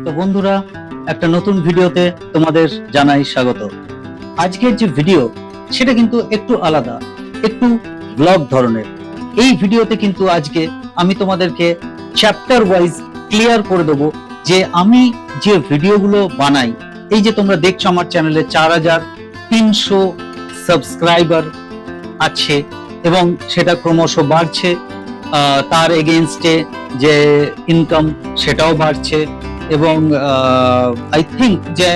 তো বন্ধুরা, একটা নতুন ভিডিওতে তোমাদের জানাই স্বাগত। আজকের যে ভিডিও সেটা কিন্তু একটু আলাদা, একটু ব্লগ ধরনের। এই ভিডিওতে কিন্তু আজকে আমি তোমাদেরকে চ্যাপ্টার ওয়াইজ ক্লিয়ার করে দেবো যে আমি যে ভিডিওগুলো বানাই, এই যে তোমরা দেখছো আমার চ্যানেলে 4300 সাবস্ক্রাইবার আছে এবং সেটা ক্রমশ বাড়ছে, তার এগেইনস্টে যে ইনকাম সেটাও বাড়ছে এবং আই থিঙ্ক যে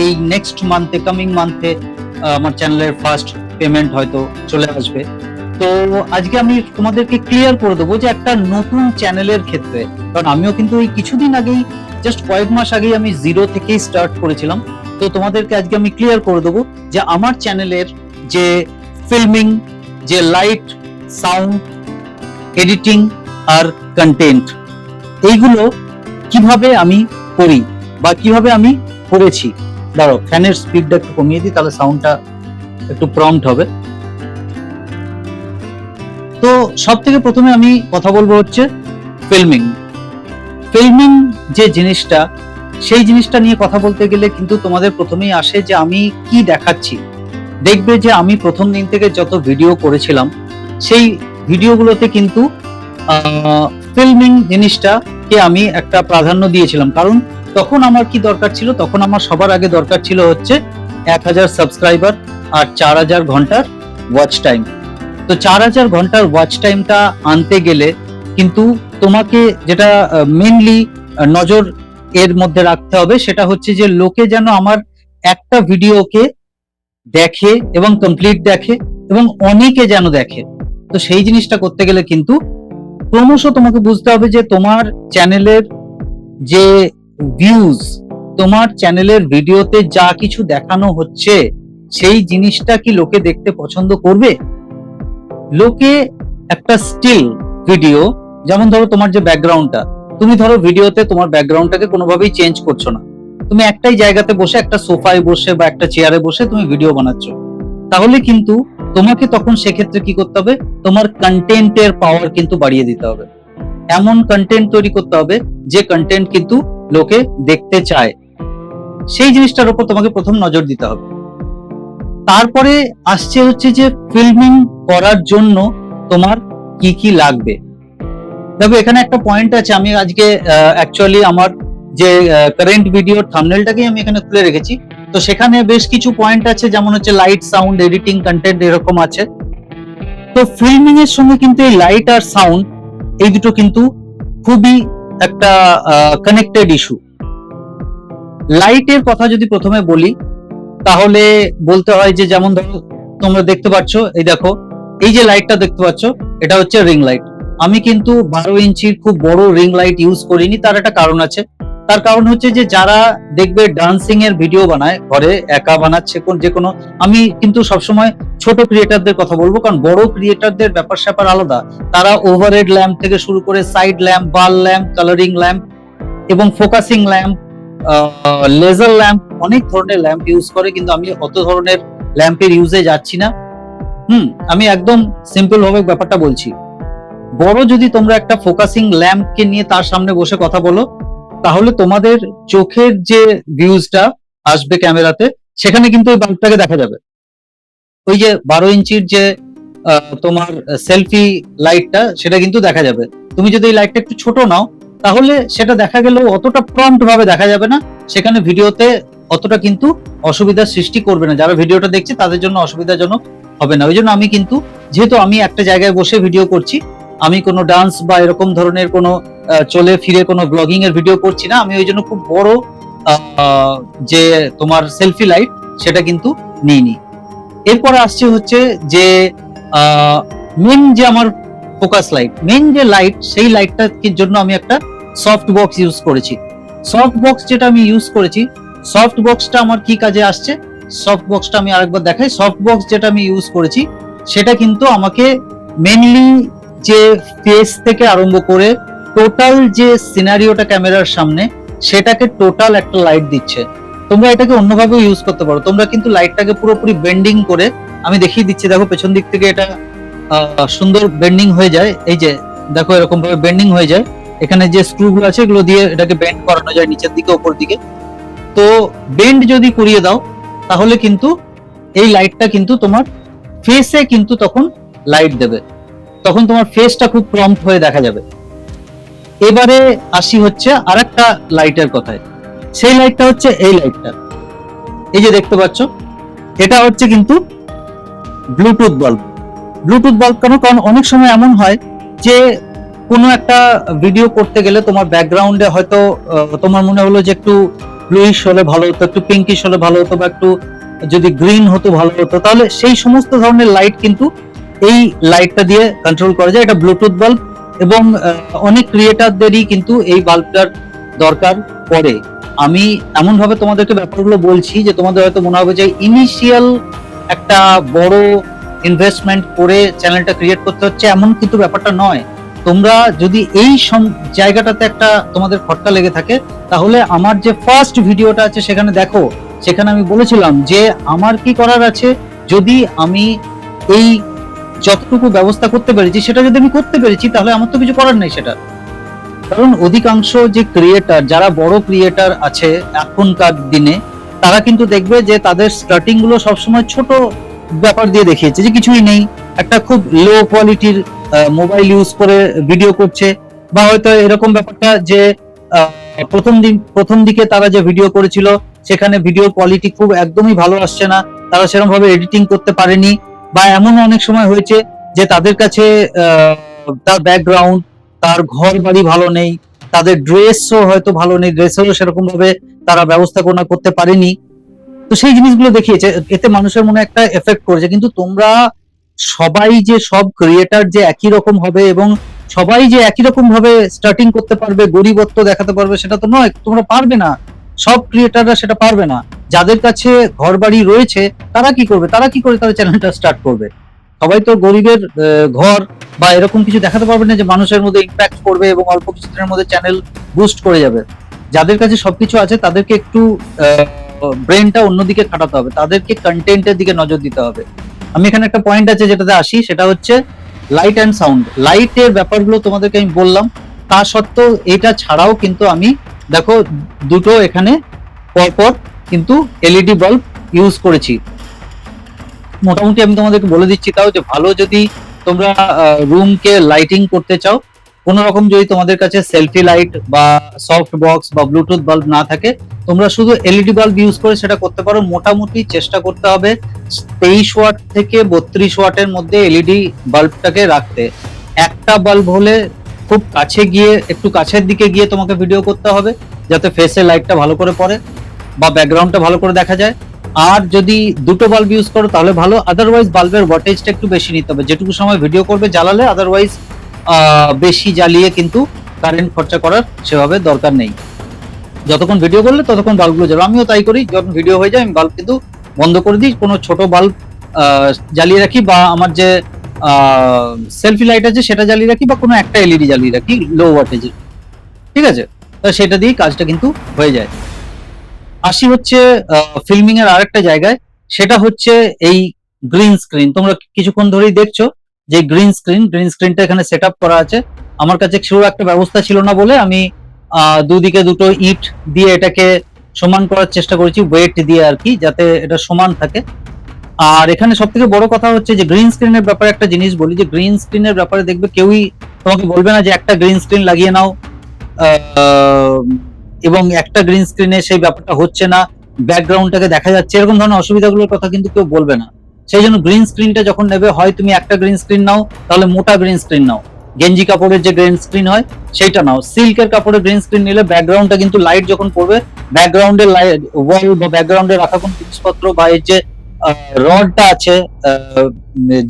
এই নেক্সট মান্থে, কামিং মান্থে আমার চ্যানেলের ফার্স্ট পেমেন্ট হয়তো চলে আসবে। তো আজকে আমি তোমাদেরকে ক্লিয়ার করে দেবো যে একটা নতুন চ্যানেলের ক্ষেত্রে, কারণ আমিও কিন্তু এই কিছুদিন আগেই, জাস্ট কয়েক মাস আগেই আমি জিরো থেকেই স্টার্ট করেছিলাম। তো তোমাদেরকে আজকে আমি ক্লিয়ার করে দেবো যে আমার চ্যানেলের যে ফিল্মিং, যে লাইট, সাউন্ড, এডিটিং আর কন্টেন্ট, এইগুলো কিভাবে আমি করি বা কিভাবে আমি করেছি। দাঁড়াও, ফ্যানের স্পিডটা একটু কমিয়ে দিই, তাহলে সাউন্ডটা একটু প্রম্পট হবে। তো সব থেকে প্রথমে আমি কথা বলবো হচ্ছে ফিল্মিং। ফিল্মিং যে জিনিসটা, সেই জিনিসটা নিয়ে কথা বলতে গেলে কিন্তু তোমাদের প্রথমেই আসে যে আমি কি দেখাচ্ছি। দেখবে যে আমি প্রথম দিন থেকে যত ভিডিও করেছিলাম, সেই ভিডিওগুলোতে কিন্তু ফিল্মিং জিনিসটাকে আমি একটা প্রাধান্য দিয়েছিলাম। কারণ তখন আমার কি দরকার ছিল, তখন আমার সবার আগে দরকার ছিল হচ্ছে 1000 সাবস্ক্রাইবার আর 4000 ঘন্টার ওয়াচ টাইম। তো 4000 ঘন্টার ওয়াচ টাইমটা আনতে গেলে কিন্তু তোমাকে যেটা মেইনলি নজর এর মধ্যে রাখতে হবে, সেটা হচ্ছে যে লোকে যেন আমার একটা ভিডিওকে দেখে এবং কমপ্লিট দেখে এবং অনেকে যেন দেখে। তো সেই জিনিসটা করতে গেলে কিন্তু ক্রমশ তোমাকে বুঝতে হবে যে তোমার চ্যানেলের যে ভিউজ, তোমার চ্যানেলের ভিডিওতে যা কিছু দেখানো হচ্ছে, সেই জিনিসটা কি লোকে দেখতে পছন্দ করবে। লোকে একটা স্টিল ভিডিও, যেমন ধরো তোমার যে ব্যাকগ্রাউন্ডটা, তুমি ধরো ভিডিওতে তোমার ব্যাকগ্রাউন্ডটাকে কোনোভাবেই চেঞ্জ করছো না, তুমি একটাই জায়গাতে বসে, একটা সোফায় বসে বা একটা চেয়ারে বসে তুমি ভিডিও বানাচ্ছ, তাহলে কিন্তু তোমাকে তখন সেক্ষেত্রে কি করতে হবে, তোমার কন্টেন্টের পাওয়ার কিন্তু বাড়িয়ে দিতে হবে। এমন কন্টেন্ট তৈরি করতে হবে যে কন্টেন্ট কিন্তু লোকে দেখতে চায়, সেই জিনিসটার উপর তোমাকে প্রথম নজর দিতে হবে। তারপরে আসছে হচ্ছে যে ফিল্মিং করার জন্য তোমার কি কি লাগবে। দেখো, এখানে একটা পয়েন্ট আছে, আমি আজকে অ্যাকচুয়ালি আমার যে কারেন্ট ভিডিওর থাম্বনেলটাকেই আমি এখানে তুলে রেখেছি। তো সেখানে বেশ কিছু পয়েন্ট আছে, যেমন হচ্ছে লাইট, সাউন্ড, এডিটিং, কন্টেন্ট, এরকম আছে। তো ফিল্মিং এর সঙ্গে কিন্তু এই লাইট আর সাউন্ড, এই দুটো কিন্তু খুবই একটা কানেক্টেড ইস্যু। লাইটের কথা যদি প্রথমে বলি, তাহলে বলতে হয় যে যেমন ধরো তোমরা দেখতে পাচ্ছ, এই দেখো, এই যে লাইটটা দেখতে পাচ্ছ, এটা হচ্ছে রিং লাইট। আমি কিন্তু 12 ইঞ্চির খুব বড় রিং লাইট ইউজ করিনি, তার একটা কারণ আছে। তার কারণ হচ্ছে যে যারা দেখবে ডান্সিং এর ভিডিও বানায়, ঘরে একা বানাচ্ছে যে কোনো, আমি কিন্তু সবসময় ছোট ক্রিয়েটারদের কথা বলবো, কারণ বড় ক্রিয়েটারদের ব্যাপার স্যাপার আলাদা। তারা ওভারহেড ল্যাম্প থেকে শুরু করে সাইড ল্যাম্প, বাল ল্যাম্প, কালারিং ল্যাম্প এবং ফোকাসিং ল্যাম্প, লেজার ল্যাম্প, অনেক ধরনের ল্যাম্প ইউজ করে, কিন্তু আমি অত ধরনের ল্যাম্পের ইউজে যাচ্ছি না। আমি একদম সিম্পল ভাবে ব্যাপারটা বলছি। বড় যদি তোমরা একটা ফোকাসিং ল্যাম্পকে নিয়ে তার সামনে বসে কথা বলো, তাহলে তোমাদের চোখের যে ভিউজটা আসবে ক্যামেরাতে, সেখানে কিন্তু ওই বাল্বটাকে দেখা যাবে। ওই যে 12 ইঞ্চির যে তোমার সেলফি লাইটটা, সেটা কিন্তু দেখা যাবে। তুমি যদি এই লাইটটা একটু ছোট নাও, তাহলে সেটা দেখা গেলেও অতটা প্রম্পট ভাবে দেখা যাবে না, সেখানে ভিডিওতে অতটা কিন্তু অসুবিধার সৃষ্টি করবে না। যারা ভিডিওটা দেখছে তাদের জন্য অসুবিধাজনক হবে না। ওই জন্য আমি কিন্তু, যেহেতু আমি একটা জায়গায় বসে ভিডিও করছি, আমি কোনো ডান্স বা এরকম ধরনের কোনো চলে ফিরে কোনো ব্লগিং এর ভিডিও করছি না, আমি ওই জন্য খুব বড় যে তোমার সেলফি লাইট সেটা কিন্তু নিইনি। এরপরে আসছে হচ্ছে যে মেন যে আমার ফোকাস লাইট, মেন যে লাইট, সেই লাইটটার জন্য আমি একটা সফট বক্স ইউজ করেছি। সফট বক্স যেটা আমি ইউজ করেছি, সফট বক্সটা আমার কি কাজে আসছে, সফট বক্সটা আমি আরেকবার দেখাই। সফট বক্স যেটা আমি ইউজ করেছি, সেটা কিন্তু আমাকে মেনলি যে ফেস থেকে আরম্ভ করে টোটাল যে সিনারিওটা ক্যামেরার সামনে, সেটাকে টোটাল একটা লাইট দিচ্ছে। তোমরা এটাকে অন্যভাবেও ইউজ করতে পারো। তোমরা কিন্তু লাইটটাকে পুরোপুরি বেন্ডিং করে, আমি দেখিয়ে দিচ্ছি, দেখো পেছন দিক থেকে এটা সুন্দর বেন্ডিং হয়ে যায়। এই যে দেখো, এরকম ভাবে বেন্ডিং হয়ে যায়। এখানে যে স্ক্রু গুলো আছে এগুলো দিয়ে এটাকে বেন্ড করানো যায় নিচের দিকে উপর দিকে। তো বেন্ড যদি করিয়ে দাও তাহলে কিন্তু এই লাইটটা কিন্তু তোমার ফেসে কিন্তু তখন লাইট দেবে, তখন তোমার ফেসটা খুব প্রম্পট হয়ে দেখা যাবে। এবারে আসি হচ্ছে আরেকটা লাইটের কথায়। সেই লাইটটা হচ্ছে এই লাইটটা, এই যে দেখতে পাচ্ছ, এটা হচ্ছে কিন্তু ব্লুটুথ বাল্ব। ব্লুটুথ বাল্ব কেন? কারণ অনেক সময় এমন হয় যে কোনো একটা ভিডিও করতে গেলে তোমার ব্যাকগ্রাউন্ডে হয়তো তোমার মনে হলো যে একটু ব্লুইশ হলে ভালো হতো, একটু পিঙ্কিশ হলে ভালো হতো, বা একটু যদি গ্রিন হতো ভালো হতো, তাহলে সেই সমস্ত ধরনের লাইট কিন্তু এই লাইটটা দিয়ে কন্ট্রোল করা যায়। এটা ব্লুটুথ বাল্ব, এবং অনেক ক্রিয়েটারদেরই কিন্তু এই বাল্বটার দরকার পড়ে। আমি এমন ভাবে তোমাদেরকে ব্যাপারগুলো বলছি যে তোমাদের হয়তো মনে হবে যে ইনিশিয়াল একটা বড় ইনভেস্টমেন্ট করে চ্যানেলটা ক্রিয়েট করতে হচ্ছে, এমন কিন্তু ব্যাপারটা নয়। তোমরা যদি এই জায়গাটাতে একটা তোমাদের খটকা লেগে থাকে, তাহলে আমার যে ফার্স্ট ভিডিওটা আছে সেখানে দেখো, সেখানে আমি বলেছিলাম যে আমার কি করার আছে, যদি আমি এই যতটুকু ব্যবস্থা করতে পেরেছি সেটা যদি আমি করতে পেরেছি, তাহলে আমার তো কিছু করার নেই সেটা। কারণ অধিকাংশ যে ক্রিয়েটার, যারা বড় ক্রিয়েটার আছে এখনকার দিনে, তারা কিন্তু দেখবে যে তাদের স্টার্টিং গুলো সবসময় ছোট ব্যাপার দিয়ে দেখিয়েছে, যে কিছুই নেই, একটা খুব লো কোয়ালিটির মোবাইল ইউজ করে ভিডিও করছে, বা হয়তো এরকম ব্যাপারটা যে প্রথম দিকে তারা যে ভিডিও করেছিল সেখানে ভিডিও কোয়ালিটি খুব একদমই ভালো আসছে না, তারা সেরকম ভাবে এডিটিং করতে পারেনি, বা এমন অনেক সময় হয়েছে যে তাদের কাছে তার ব্যাকগ্রাউন্ড, তার ঘর বাড়ি ভালো নেই, তাদের ড্রেসও হয়তো ভালো নেই, ড্রেসেরও সেরকম ভাবে তারা ব্যবস্থাপনা করতে পারেনি। তো সেই জিনিসগুলো দেখিয়েছে, এতে মানুষের মনে একটা এফেক্ট করেছে। কিন্তু তোমরা সবাই যে সব ক্রিয়েটার যে একই রকম হবে এবং সবাই যে একই রকম ভাবে স্টার্টিং করতে পারবে, গরিবত্ব দেখাতে পারবে, সেটা তো নয়। তোমরা পারবে না, সব ক্রিয়েটাররা সেটা পারবে না। যাদের কাছে ঘর বাড়ি রয়েছে তারা কি করবে, তারা কি করে তাদের চ্যানেলটা স্টার্ট করবে? সবাই তো গরিবের ঘর বা এরকম কিছু দেখাতে পারবে না যে মানুষের মধ্যে ইম্প্যাক্ট করবে এবং অল্প কিছুদিনের মধ্যে চ্যানেল বুস্ট করে যাবে। যাদের কাছে সবকিছু আছে তাদেরকে একটু ব্রেনটা অন্যদিকে খাটাতে হবে, তাদেরকে কন্টেন্টের দিকে নজর দিতে হবে। আমি এখানে একটা পয়েন্ট আছে যেটাতে আসি, সেটা হচ্ছে লাইট অ্যান্ড সাউন্ড। লাইটের ব্যাপারগুলো তোমাদেরকে আমি বললাম, তা সত্ত্বেও এটা ছাড়াও কিন্তু আমি দেখো দুটো এখানে পরপর কিন্তু এলইডি বাল্ব ইউজ করেছি। মোটামুটি আমি তোমাদেরকে বলে দিচ্ছি তাও, যে ভালো যদি তোমরা রুমকে লাইটিং করতে চাও, কোন রকম যদি তোমাদের কাছে সেলফি লাইট বা সফট বক্স বা ব্লুটুথ বাল্ব না থাকে, তোমরা শুধু এলইডি বাল্ব ইউজ করে সেটা করতে পারো। মোটামুটি চেষ্টা করতে হবে 23 ওয়াট থেকে 32 ওয়াটের মধ্যে এলইডি বাল্বটাকে রাখতে। একটা বাল্ব হলে খুব কাছে গিয়ে, একটু কাছের দিকে গিয়ে তোমাকে ভিডিও করতে হবে, যাতে ফেসে লাইটটা ভালো করে পড়ে বা ব্যাকগ্রাউন্ডটা ভালো করে দেখা যায়। আর যদি দুটো বাল্ব ইউজ করো তাহলে ভালো, আদারওয়াইজ বাল্বের ওয়াটেজটা একটু বেশি নিতে হবে। যেটুকু সময় ভিডিও করবে জ্বালালে, আদারওয়াইজ বেশি জ্বালিয়ে কিন্তু কারেন্ট খরচা করার সেভাবে দরকার নেই। যতক্ষণ ভিডিও করলে ততক্ষণ বাল্বগুলো জ্বালো। আমিও তাই করি, যখন ভিডিও হয়ে যায় আমি বাল্ব কিন্তু বন্ধ করে দিই, কোনো ছোট বাল্ব জ্বালিয়ে রাখি, বা আমার যে সেলফি লাইট আছে সেটা জ্বালিয়ে রাখি, বা কোনো একটা এলইডি জ্বালিয়ে রাখি লো ওয়াটেজের। ঠিক আছে, তো সেটা দিয়ে কাজটা কিন্তু হয়ে যায়। আসি হচ্ছে ফিল্মিং এর আরেকটা জায়গায়, সেটা হচ্ছে এই গ্রিন স্ক্রিন। তোমরা কিছুক্ষণ ধরেই দেখছো যে গ্রিন স্ক্রিনটা এখানে সেট আপ করা আছে। আমার কাছে সেরকম একটা ব্যবস্থা ছিল না বলে আমি দুদিকে দুটো ইট দিয়ে এটাকে সমান করার চেষ্টা করেছি, ওয়েট দিয়ে আর কি, যাতে এটা সমান থাকে। আর এখানে সব থেকে বড় কথা হচ্ছে যে গ্রিন স্ক্রিনের ব্যাপারে একটা জিনিস বলি, যে গ্রিন স্ক্রিনের ব্যাপারে দেখবে কেউই তোমাকে বলবে না যে একটা গ্রিন স্ক্রিন লাগিয়ে নাও, এবং একটা গ্রিন স্ক্রিনে সেই ব্যাপারটা হচ্ছে না, ব্যাকগ্রাউন্ডটাকে দেখা যাচ্ছে, এরকম ধরনের অসুবিধাগুলোর কথা কিন্তু কেউ বলবে না। সেই জন্য গ্রিন স্ক্রিনটা যখন নেবে, হয় তুমি একটা গ্রিন স্ক্রিন নাও, তাহলে মোটা গ্রিন স্ক্রিন নাও, গেঞ্জি কাপড়ের যে গ্রিন স্ক্রিন হয় সেইটা নাও। সিল্কের কাপড়ের গ্রিন স্ক্রিন নিলে ব্যাকগ্রাউন্ডটা কিন্তু লাইট যখন পড়বে, ব্যাকগ্রাউন্ডের ওয়াল বা ব্যাকগ্রাউন্ডে রাখা কোন জিনিসপত্র বা এর যে রডটা আছে,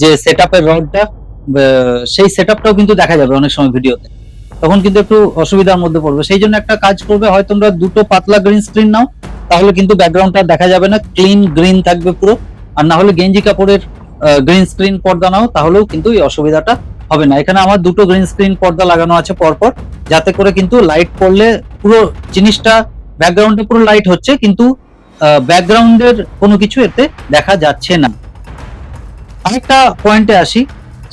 যে সেটআপের রডটা, সেই সেটআপটাও কিন্তু দেখা যাবে অনেক সময় ভিডিওতে, তখন কিন্তু একটু অসুবিধার মধ্যে পড়বে। সেই জন্য একটা কাজ করবে, হয় তোমরা দুটো পাতলা গ্রিন স্ক্রিন নাও, তাহলে কিন্তু ব্যাকগ্রাউন্ডটা দেখা যাবে না, ক্লিন গ্রিন থাকবে পুরো। আর না হলে গেঞ্জি কাপড়ের গ্রিন স্ক্রিন পর্দা নাও, তাহলেও কিন্তু এই অসুবিধাটা হবে না। এখানে আমার দুটো গ্রিন স্ক্রিন পর্দা লাগানো আছে পরপর, যাতে করে কিন্তু লাইট পড়লে পুরো জিনিসটা ব্যাকগ্রাউন্ডে পুরো লাইট হচ্ছে, কিন্তু ব্যাকগ্রাউন্ডের কোনো কিছু এতে দেখা যাচ্ছে না। আরেকটা পয়েন্টে আসি,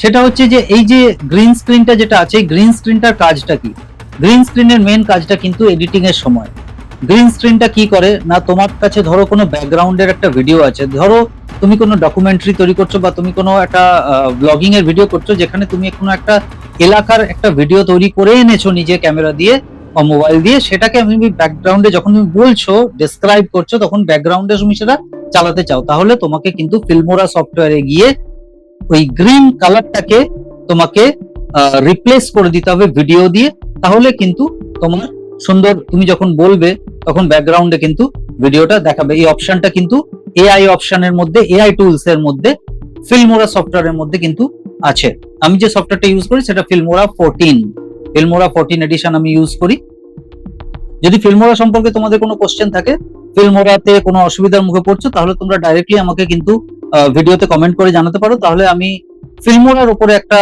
সেটা হচ্ছে যে এই যে গ্রিন স্ক্রিনটা যেটা আছে, এই গ্রিন স্ক্রিনটার কাজটা কি? গ্রিন স্ক্রিনের মেন কাজটা কিন্তু এডিটিং এর সময়। গ্রিন স্ক্রিনটা কি করে না, তোমার কাছে ধরো কোনো ব্যাকগ্রাউন্ডের একটা ভিডিও আছে, ধরো তুমি কোনো ডকুমেন্টারি তৈরি করছো বা তুমি কোনো একটা ব্লগিং এর ভিডিও করছো, যেখানে তুমি কোনো একটা এলাকার একটা ভিডিও তৈরি করে এনেছো নিজে ক্যামেরা দিয়ে বা মোবাইল দিয়ে, সেটাকে আমি ব্যাকগ্রাউন্ডে যখন তুমি বলছো, ডেসক্রাইব করছো, তখন ব্যাকগ্রাউন্ডে তুমি সেটা চালাতে চাও, তাহলে তোমাকে কিন্তু ফিল্মোরা সফটওয়্যারে গিয়ে ওই গ্রিন কালারটাকে তোমাকে রিপ্লেস করে দিতে হবে ভিডিও দিয়ে। তাহলে কিন্তু তোমার সুন্দর, তুমি যখন বলবে তখন ব্যাকগ্রাউন্ডে কিন্তু ভিডিওটা দেখাবে। এই অপশনটা কিন্তু এআই অপশনের মধ্যে, এআই টুলস এর মধ্যে, ফিল্মোরা সফটওয়্যারের মধ্যে কিন্তু আছে। আমি যে সফটওয়্যারটা ইউজ করি সেটা ফিল্মোরা 14, ফিল্মোরা 14 এডিশন আমি ইউজ করি। যদি ফিল্মোরা সম্পর্কে তোমাদের কোনো কোশ্চেন থাকে, ফিল্মোরাতে কোনো অসুবিধার মুখে পড়ছো, তাহলে তোমরা ডাইরেক্টলি আমাকে কিন্তু ভিডিওতে কমেন্ট করে জানাতে পারো, তাহলে আমি ফিল্মোরার উপরে একটা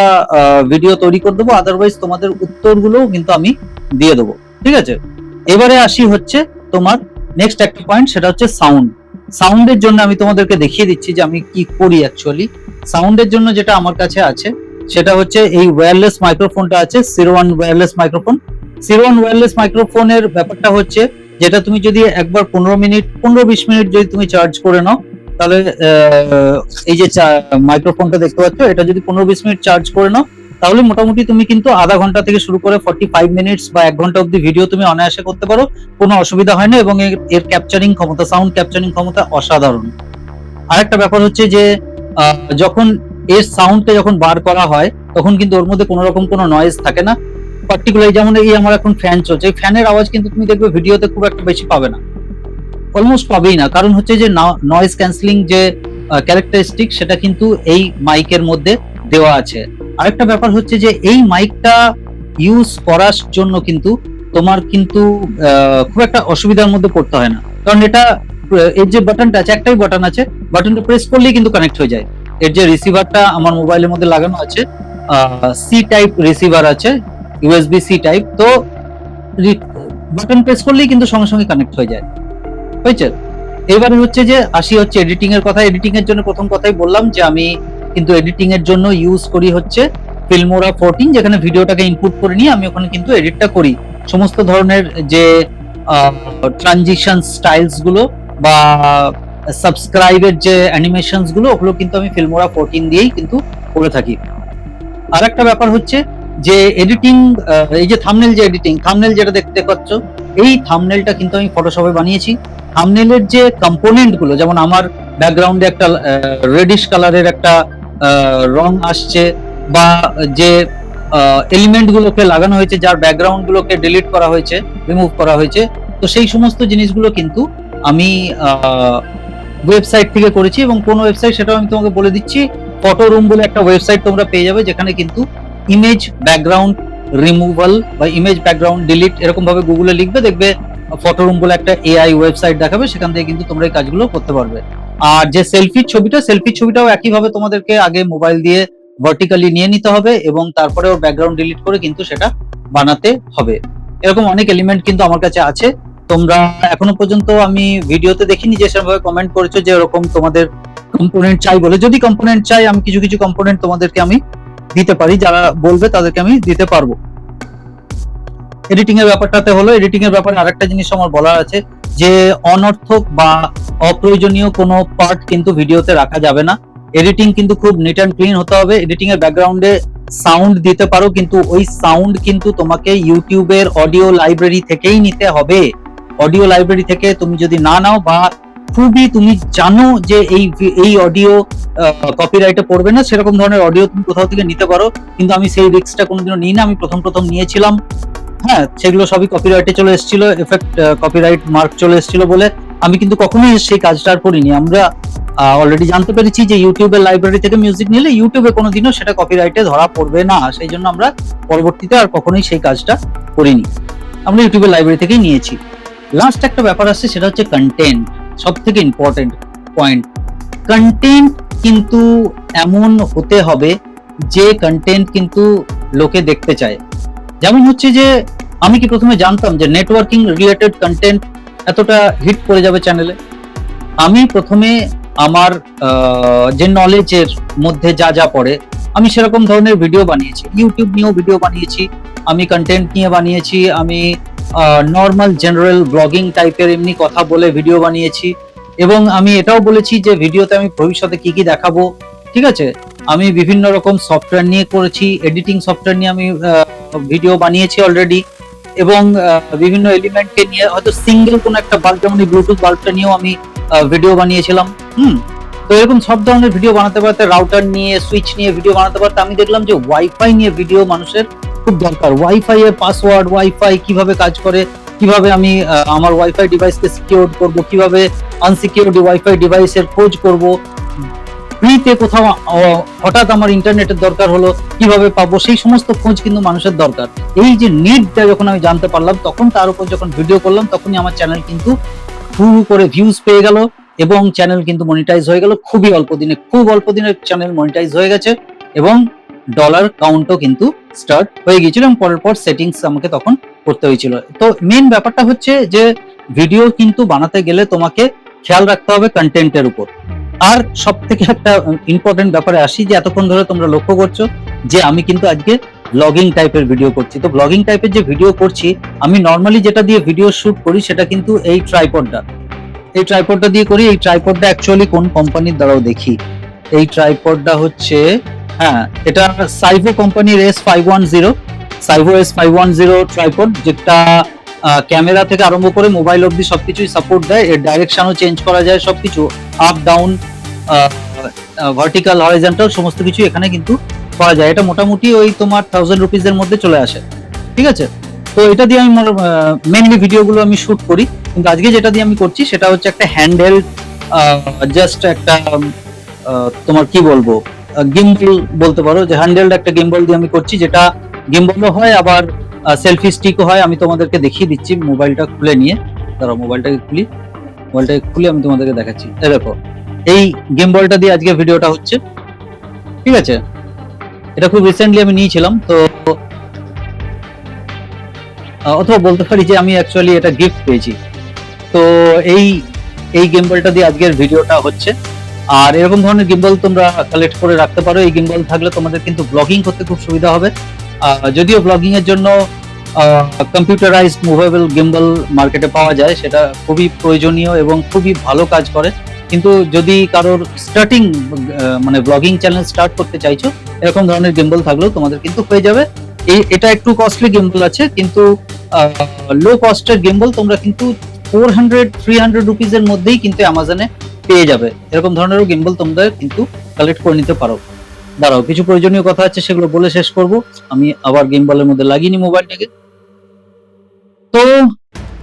ভিডিও তৈরি করে দেবো। আদারওয়াইজ তোমাদের উত্তরগুলোও কিন্তু আমি দিয়ে দেবো, ঠিক আছে। এবারে আসি হচ্ছে তোমার নেক্সট একটা পয়েন্ট, সেটা হচ্ছে সাউন্ড। সাউন্ডের জন্য আমি তোমাদেরকে দেখিয়ে দিচ্ছি যে আমি কি করি অ্যাকচুয়ালি। সাউন্ডের জন্য যেটা আমার কাছে আছে সেটা হচ্ছে এই ওয়্যারলেস মাইক্রোফোনটা আছে, zero one wireless microphone. Zero one wireless মাইক্রোফোনের ব্যাপারটা হচ্ছে, যেটা তুমি যদি একবার 15-20 মিনিট যদি তুমি চার্জ করে নাও, তাহলে এই যে মাইক্রোফোনটা দেখতে পাচ্ছ, এটা যদি 15-20 মিনিট চার্জ করে নাও, তাহলে মোটামুটি তুমি কিন্তু আধা ঘন্টা থেকে শুরু করে 45 মিনিটস বা 1 ঘন্টা অব্দি ভিডিও তুমি অনায়াসে করতে পারো, কোনো অসুবিধা হয় না। এবং এর ক্যাপচারিং ক্ষমতা, সাউন্ড ক্যাপচারিং ক্ষমতা অসাধারণ। আরেকটা ব্যাপার হচ্ছে যে যখন এর সাউন্ডটা যখন বার করা হয়, তখন কিন্তু ওর মধ্যে কোনো রকম কোনো নয়েজ থাকে না। পার্টিকুলারলি যেমন এই আমার এখন ফ্যান চলছে, এই ফ্যানের আওয়াজ কিন্তু তুমি দেখবে ভিডিওতে খুব একটা বেশি পাবে না, অলমোস্ট পাবেই না। কারণ হচ্ছে যে নয়েজ ক্যান্সেলিং যে ক্যারেক্টারিস্টিক, সেটা কিন্তু এই মাইকের মধ্যে দেওয়া আছে। আরেকটা ব্যাপার হচ্ছে যে এই মাইকটা ইউজ করার জন্য কিন্তু তোমার কিন্তু খুব একটা অসুবিধার মধ্যে পড়তে হয় না, কারণ এটা এর যে বাটনটা আছে, একটাই বাটন আছে, বাটনটা প্রেস করলেই কিন্তু কানেক্ট হয়ে যায়। এর যে রিসিভারটা আমার মোবাইলের মধ্যে লাগানো আছে, সি টাইপ রিসিভার আছে, ইউএসবি সি টাইপ, তো বাটন প্রেস করলেই কিন্তু সঙ্গে সঙ্গে কানেক্ট হয়ে যায়, হয়েছে। এবারে হচ্ছে যে আসি হচ্ছে এডিটিং এর কথা। এডিটিং এর জন্য প্রথম কথাই বললাম যে আমি কিন্তু এডিটিং এর জন্য ইউজ করি হচ্ছে ফিল্মোরা 14, যেখানে ভিডিওটাকে ইনপুট করে নিয়ে আমি ওখানে কিন্তু এডিটটা করি। সমস্ত ধরনের যে ট্রানজিশন স্টাইলস গুলো বা সাবস্ক্রাইবের যে অ্যানিমেশনস গুলো, ওগুলো কিন্তু আমি ফিল্মোরা 14 দিয়েই কিন্তু করে থাকি। আর একটা ব্যাপার হচ্ছে যে এডিটিং, এই যে থাম্বনেল, যে এডিটিং থাম্বনেল যেটা দেখতে পাচ্ছ, এই থাম্বনেলটা কিন্তু আমি ফটোশপে বানিয়েছি। থাম্বনেলের যে কম্পোনেন্ট গুলো, যেমন আমার ব্যাকগ্রাউন্ডে একটা রেডিশ কালারের একটা রং আসছে, বা যে এলিমেন্ট গুলোকে লাগানো হয়েছে, যার ব্যাকগ্রাউন্ড গুলোকে ডিলিট করা হয়েছে, রিমুভ করা হয়েছে, তো সেই সমস্ত জিনিসগুলো কিন্তু আমি ওয়েবসাইট থেকে করেছি। এবং কোন ওয়েবসাইট সেটাও আমি তোমাকে বলে দিচ্ছি, ফটো রুম বলে একটা ওয়েবসাইট তোমরা পেয়ে যাবে, যেখানে কিন্তু ইমেজ ব্যাকগ্রাউন্ড রিমুভাল বা ইমেজ ব্যাকগ্রাউন্ড ডিলিট এরকম ভাবে গুগলে লিখবে, দেখবে ফটো রুম বলে একটা এআই ওয়েবসাইট দেখাবে, সেখান থেকে কিন্তু তোমরা এই কাজগুলো করতে পারবে। আর যে সেলফির ছবিটাও একইভাবে তোমাদেরকে আগে মোবাইল দিয়ে ভার্টিক্যালি নিয়ে নিতে হবে, এবং তারপরে ওর ব্যাকগ্রাউন্ড ডিলিট করে কিন্তু সেটা বানাতে হবে। এরকম অনেক এলিমেন্ট কিন্তু আমার কাছে আছে। তোমরা এখনো পর্যন্ত আমি ভিডিওতে দেখিনি যে সেভাবে কমেন্ট করেছো যে এরকম তোমাদের কম্পোনেন্ট চাই বলে। যদি কম্পোনেন্ট চাই, আমি কিছু কিছু কম্পোনেন্ট তোমাদেরকে আমি দিতে পারি, যারা বলবে তাদেরকে আমি দিতে পারবো। এডিটিং এর ব্যাপারটাতে হলো, এডিটিং এর ব্যাপারে আরেকটা জিনিস আমার বলার আছে, যে অনর্থক বা অপ্রয়োজনীয় কোনো পার্ট কিন্তু ভিডিওতে রাখা যাবে না। এডিটিং কিন্তু খুব নিট অ্যান্ড ক্লিন হতে হবে। এডিটিং এর ব্যাকগ্রাউন্ডে সাউন্ড দিতে পারো, কিন্তু ওই সাউন্ড কিন্তু তোমাকে ইউটিউবের অডিও লাইব্রেরি থেকেই নিতে হবে। অডিও লাইব্রেরি থেকে তুমি যদি না নাও, বা খুবই তুমি জানো যে এই অডিও কপিরাইটে পড়বে না, সেরকম ধরনের অডিও তুমি কোথাও থেকে নিতে পারো, কিন্তু আমি সেই রিস্কটা কোনোদিনও নিই না। আমি প্রথম নিয়েছিলাম, হ্যাঁ, সেগুলো সবই কপিরাইটে চলে এসেছিল, এফেক্ট কপিরাইট মার্ক চলে এসেছিল বলে আমি কিন্তু কখনোই সেই কাজটা আর করিনি। আমরা অলরেডি জানতে পেরেছি যে ইউটিউবের লাইব্রেরি থেকে মিউজিক নিলে ইউটিউবে কোনোদিনও সেটা কপিরাইটে ধরা পড়বে না, সেই জন্য আমরা পরবর্তীতে আর কখনোই সেই কাজটা করিনি, আমরা ইউটিউবের লাইব্রেরি থেকেই নিয়েছি। লাস্ট একটা ব্যাপার আসছে, সেটা হচ্ছে কন্টেন্ট, সব থেকে ইম্পর্টেন্ট পয়েন্ট। কন্টেন্ট কিন্তু এমন হতে হবে যে কন্টেন্ট কিন্তু লোকে দেখতে চায়। যেমন হচ্ছে যে আমি কি প্রথমে জানতাম যে নেটওয়ার্কিং রিলেটেড কন্টেন্ট এতটা হিট করে যাবে চ্যানেলে? আমি প্রথমে আমার যে নলেজের মধ্যে যা যা পড়ে, আমি সেরকম ধরনের ভিডিও বানিয়েছি, ইউটিউব নিয়েও ভিডিও বানিয়েছি, আমি কন্টেন্ট নিয়ে বানিয়েছি, আমি নর্মাল জেনারেল ব্লগিং টাইপের এমনি কথা বলে ভিডিও বানিয়েছি, এবং আমি এটাও বলেছি যে ভিডিওতে আমি ভবিষ্যতে কি কি দেখাবো। ঠিক আছে, আমি বিভিন্ন রকম সফটওয়্যার নিয়ে করেছি, এডিটিং সফটওয়্যার নিয়ে আমি ভিডিও বানিয়েছি অলরেডি, এবং বিভিন্ন এলিমেন্টকে নিয়ে হয়তো সিঙ্গেল কোন একটা বাল্ব, যেমন ব্লুটুথ বাল্বটা নিয়েও আমি ভিডিও বানিয়েছিলাম। তো এরকম সব ধরনের ভিডিও বানাতে পারতে, রাউটার নিয়ে, সুইচ নিয়ে ভিডিও বানাতে পারতে। আমি দেখলাম যে ওয়াইফাই নিয়ে ভিডিও মানুষের খুব দরকার। ওয়াইফাই এর পাসওয়ার্ড, ওয়াইফাই কিভাবে কাজ করে, কিভাবে আমি আমার ওয়াইফাই ডিভাইসকে সিকিউর করব, কিভাবে আনসিকিউরড ওয়াইফাই ডিভাইসের খোঁজ করব, ফ্রিতে কোথাও হঠাৎ আমার ইন্টারনেটের দরকার হলো কিভাবে পাবো, সেই সমস্ত খোঁজ কিন্তু মানুষের দরকার। এই যে নিডটা যখন আমি জানতে পারলাম, তখন তার উপর যখন ভিডিও করলাম, তখনই আমার চ্যানেল কিন্তু শুরু করে ভিউজ পেয়ে গেল, এবং চ্যানেল কিন্তু মনিটাইজ হয়ে গেল খুব অল্প দিনে চ্যানেল মনিটাইজ হয়ে গেছে, এবং ডলার কাউন্টও কিন্তু স্টার্ট হয়ে গিয়েছিল, এবং পরের পর সেটিংস আমাকে তখন করতে হয়েছিল। তো মেন ব্যাপারটা হচ্ছে যে ভিডিও কিন্তু বানাতে গেলে তোমাকে খেয়াল রাখতে হবে কন্টেন্টের উপর। আর সব থেকে একটা ইম্পর্টেন্ট ব্যাপারে আসি, যে এতক্ষণ ধরে তোমরা লক্ষ্য করছো যে আমি কিন্তু আজকে ব্লগিং টাইপের ভিডিও করছি। তো ব্লগিং টাইপের যে ভিডিও করছি, আমি নর্মালি যেটা দিয়ে ভিডিও শুট করি সেটা কিন্তু এই ট্রাইপডটা দিয়ে করি। এই ট্রাইপডটা অ্যাকচুয়ালি কোন কোম্পানির দ্বারাও দেখি, এই ট্রাইপডটা হচ্ছে, হ্যাঁ, এটা সাইভো কোম্পানির সাইভো S510 ট্রাইপড, যেটা ক্যামেরা থেকে আরম্ভ করে মোবাইল অবধি সবকিছুই সাপোর্ট দেয়। এর ডাইরেকশনও চেঞ্জ করা যায়, সবকিছু আপ ডাউন, ভার্টিক্যাল, হরিজন্টাল সমস্ত কিছু এখানে কিন্তু করা যায়। এটা মোটামুটি ওই তোমার 1000 রুপিস এর মধ্যে চলে আসে। ঠিক আছে, তো এটা দিয়ে আমি মেনলি ভিডিওগুলো আমি শুট করি। কিন্তু আজকে যেটা দিয়ে আমি করছি সেটা হচ্ছে একটা হ্যান্ডেল, জাস্ট একটা তোমার কি বলবো, গিম্বল বলতে পারো, যে হ্যান্ডেলড একটা গিম্বল দিয়ে আমি করছি, যেটা গিম্বলও হয় আবার সেলফি স্টিকও হয়। আমি তোমাদেরকে দেখিয়ে দিচ্ছি মোবাইলটা খুলে নিয়ে, দাঁড়াও মোবাইলটাকে খুলে আমি তোমাদেরকে দেখাচ্ছি। দেখো, এই গিম্বলটা দিয়ে আজকে ভিডিওটা হচ্ছে। ঠিক আছে, এটা খুব রিসেন্টলি আমি নিয়েছিলাম, তো অথবা বলতে পারি যে আমি অ্যাকচুয়ালি এটা গিফট পেয়েছি। তো এই গিম্বলটা দিয়ে আজকের ভিডিওটা হচ্ছে। আর এরকম ধরনের গিম্বল তোমরা কালেক্ট করে রাখতে পারো। এই গিম্বল থাকলে তোমাদের কিন্তু ব্লগিং করতে খুব সুবিধা হবে। যদিও ব্লগিং এর জন্য কম্পিউটারাইজড মুভেবল গিম্বল মার্কেটে পাওয়া যায়, সেটা খুবই প্রয়োজনীয় এবং খুবই ভালো কাজ করে। কিন্তু যদি কারোর স্টার্টিং মানে ব্লগিং চ্যানেল স্টার্ট করতে চাইছো, এরকম ধরনের গিম্বল থাকলেও তোমাদের কিন্তু হয়ে যাবে। এটা একটু কস্টলি গিম্বল আছে, কিন্তু লো কস্টের গিম্বল তোমরা কিন্তু 400-300 রুপিস এর মধ্যেই কিন্তু অ্যামাজনে পেয়ে যাবে। এরকম ধরনেরও গিম্বল তোমরা কিন্তু কালেক্ট করে নিতে পারো। দাঁড়াও, কিছু প্রয়োজনীয় কথা আছে, সেগুলো বলে শেষ করব। আমি আবার গিম্বলের মধ্যে লাগিয়ে নি মোবাইলটাকে। তো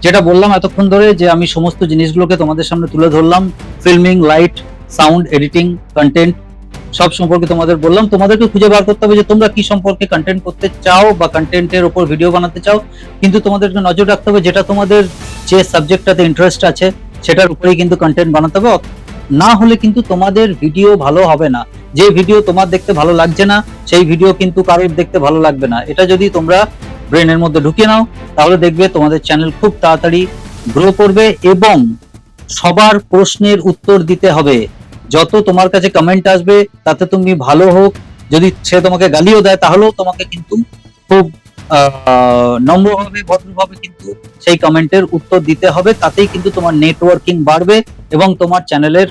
যেটা বললাম এতক্ষণ ধরে, যে আমি সমস্ত জিনিসগুলোকে তোমাদের সামনে তুলে ধরলাম, filming, light, sound, editing, content, সব সম্পর্কে তোমাদের বললাম। তোমাদেরকে খুঁজে বার করতে হবে যে তোমরা কি সম্পর্কে কন্টেন্ট করতে চাও বা কন্টেন্টের উপর ভিডিও বানাতে চাও। কিন্তু তোমাদেরকে নজর রাখতে হবে যেটা তোমাদের যে সাবজেক্টটাতে ইন্টারেস্ট আছে সেটার উপরেই কিন্তু কন্টেন্ট বানাতে হবে। না হলে কিন্তু তোমাদের ভিডিও ভালো হবে না। যে ভিডিও তোমার দেখতে ভালো লাগছে না, সেই ভিডিও কিন্তু কারোর দেখতে ভালো লাগবে না। এটা যদি তোমরা ব্রেনের মধ্যে ঢুকিয়ে নাও, তাহলে দেখবে তোমাদের চ্যানেল খুব তাড়াতাড়ি গ্রো করবে, এবং সবার প্রশ্নের উত্তর দিতে হবে। যত তোমার কাছে কমেন্ট আসবে, তাতে তুমি ভালো হোক, যদি সে তোমাকে গালিও দেয়, তাহলেও তোমাকে কিন্তু খুব নম্রভাবে, ভদ্রভাবে কিন্তু সেই কমেন্টের উত্তর দিতে হবে। তাতেই কিন্তু তোমার নেটওয়ার্কিং বাড়বে এবং তোমার চ্যানেলের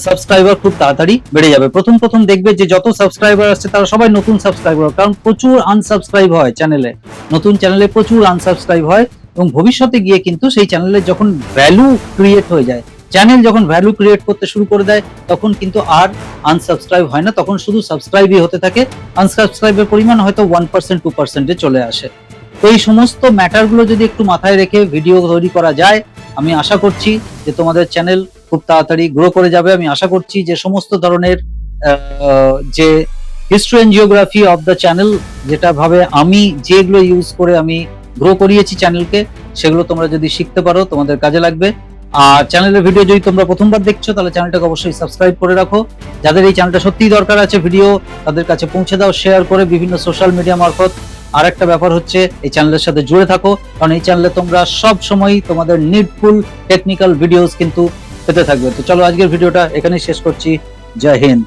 সাবস্ক্রাইবার খুব তাড়াতাড়ি বেড়ে যাবে। প্রথম দেখবে যে যত সাবস্ক্রাইবার আসছে তারা সবাই নতুন সাবস্ক্রাইবার, কারণ প্রচুর আনসাবস্ক্রাইব হয় চ্যানেলে, নতুন চ্যানেলে প্রচুর আনসাবস্ক্রাইব হয়। এবং ভবিষ্যতে গিয়ে কিন্তু সেই চ্যানেলের যখন ভ্যালু ক্রিয়েট হয়ে যায়, চ্যানেল যখন ভ্যালু ক্রিয়েট করতে শুরু করে দেয়, তখন কিন্তু আর আনসাবস্ক্রাইব হয় না, তখন শুধু সাবস্ক্রাইবই হতে থাকে। আনসাবস্ক্রাইবের পরিমাণ হয়তো 1% 2% চলে আসে। তো এই সমস্ত ম্যাটারগুলো যদি একটু মাথায় রেখে ভিডিও তৈরি করা যায়, আমি আশা করছি যে তোমাদের চ্যানেল খুব তাড়াতাড়ি গ্রো করে যাবে। আমি আশা করছি যে সমস্ত ধরনের যে history and geography of the channel, যেটা ভাবে আমি যেগুলো ইউজ করে আমি গ্রো করিয়েছি চ্যানেলকে, সেগুলো তোমরা যদি শিখতে পারো তোমাদের কাজে লাগবে। আর চ্যানেলের ভিডিও যদি তোমরা প্রথমবার দেখছো, তাহলে চ্যানেলটাকে অবশ্যই সাবস্ক্রাইব করে রাখো। যাদের এই চ্যানেলটা সত্যিই দরকার আছে ভিডিও, তাদের কাছে পৌঁছে দাও শেয়ার করে বিভিন্ন সোশ্যাল মিডিয়া মারফত। আর একটা ব্যাপার হচ্ছে, এই চ্যানেলের সাথে জুড়ে থাকো, কারণ এই চ্যানেলে তোমরা সব সময় তোমাদের নিডফুল টেকনিক্যাল ভিডিওস কিন্তু পেতে থাকবে। তো চলো, আজকের ভিডিওটা এখানেই শেষ করছি। জয় হিন্দ।